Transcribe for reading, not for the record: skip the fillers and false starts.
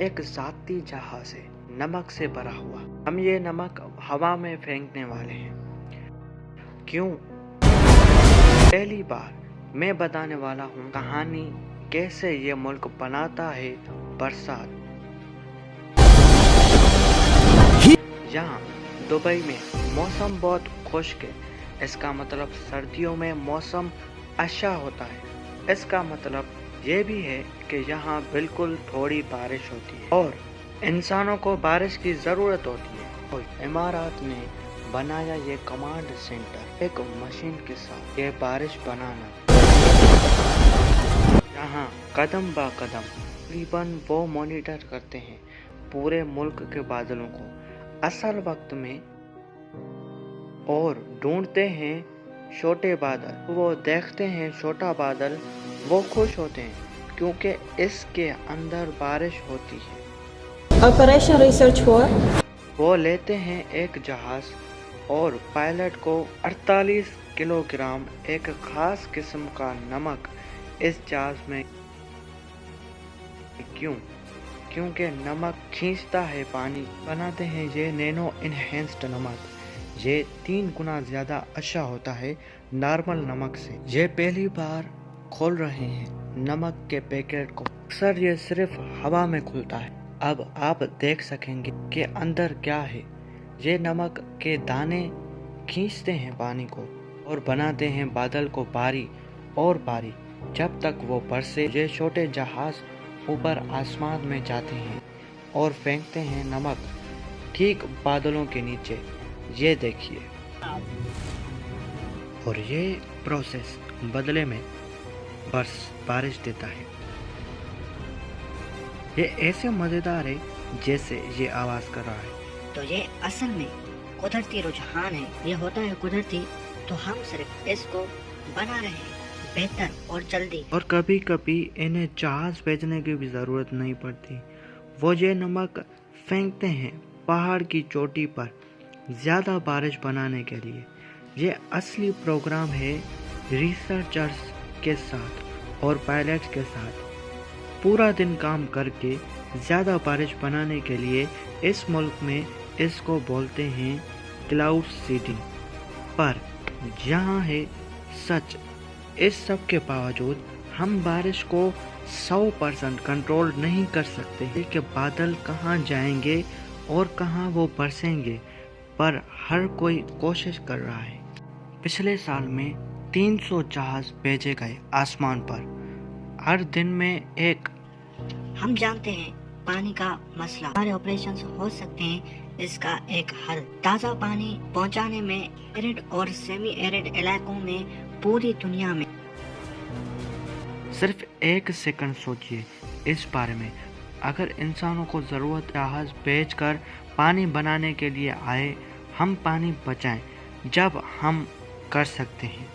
ایک ذاتی جہاز ہے نمک سے بھرا ہوا. ہم یہ نمک ہوا میں پھینکنے والے ہیں. کیوں؟ پہلی بار میں بتانے والا ہوں کہانی کیسے یہ ملک بناتا ہے برسات. یہاں دبئی میں موسم بہت خشک ہے. اس کا مطلب سردیوں میں موسم اچھا ہوتا ہے. اس کا مطلب یہ بھی ہے کہ یہاں بالکل تھوڑی بارش ہوتی ہے اور انسانوں کو بارش کی ضرورت ہوتی ہے. اور امارات نے بنایا یہ کمانڈ سینٹر ایک مشین کے ساتھ یہ بارش بنانا. یہاں قدم با قدم تقریباً وہ مانیٹر کرتے ہیں پورے ملک کے بادلوں کو اصل وقت میں اور ڈھونڈتے ہیں چھوٹے بادل. وہ دیکھتے ہیں چھوٹا بادل وہ خوش ہوتے ہیں کیونکہ اس کے اندر بارش ہوتی ہے. آپریشن ریسرچ ہوا. وہ لیتے ہیں ایک جہاز اور پائلٹ کو 48 کلو گرام ایک خاص قسم کا نمک اس جہاز میں. کیوں؟ کیونکہ نمک کھینچتا ہے پانی. بناتے ہیں یہ نینو انہینسڈ نمک. یہ 3 گنا زیادہ اچھا ہوتا ہے نارمل نمک سے. یہ پہلی بار کھول رہے ہیں نمک کے پیکٹ کو. اکثر یہ صرف ہوا میں کھلتا ہے. اب آپ دیکھ سکیں گے کہ اندر کیا ہے. یہ نمک کے دانے کھینچتے ہیں پانی کو اور بناتے ہیں بادل کو باری اور باری جب تک وہ برسے. یہ چھوٹے جہاز اوپر آسمان میں جاتے ہیں اور پھینکتے ہیں نمک ٹھیک بادلوں کے نیچے. یہ دیکھیے. اور یہ پروسیس بدلے میں بارش دیتا ہے. یہ ایسے مزیدار ہے جیسے یہ آواز کر رہا ہے. تو یہ اصل میں قدرتی رجحان ہے. یہ ہوتا ہے قدرتی تو ہم صرف اس کو بنا رہے ہیں بہتر اور جلدی. اور کبھی کبھی انہیں جہاز بھیجنے کی بھی ضرورت نہیں پڑتی. وہ یہ نمک پھینکتے ہیں پہاڑ کی چوٹی پر زیادہ بارش بنانے کے لیے. یہ اصلی پروگرام ہے ریسرچرز کے ساتھ اور پائلٹ کے ساتھ پورا دن کام کر کے زیادہ بارش بنانے کے لیے. اس ملک میں اس کو بولتے ہیں کلاؤڈ سیڈنگ. پر یہاں ہے سچ. اس سب کے باوجود ہم بارش کو 100% کنٹرول نہیں کر سکتے کہ بادل کہاں جائیں گے اور کہاں وہ برسیں گے. پر ہر کوئی کوشش کر رہا ہے. پچھلے سال میں 300 جہاز بھیجے گئے آسمان پر. ہر دن میں ایک. ہم جانتے ہیں پانی کا مسئلہ. ہمارے آپریشنز ہو سکتے ہیں اس کا ایک حل. تازہ پانی پہنچانے میں ایرڈ اور سیمی ایرڈ علاقوں میں پوری دنیا میں. صرف 1 سیکنڈ سوچئے اس بارے میں. اگر انسانوں کو ضرورت جہاز بھیج کر پانی بنانے کے لیے آئے ہم پانی بچائیں جب ہم کر سکتے ہیں.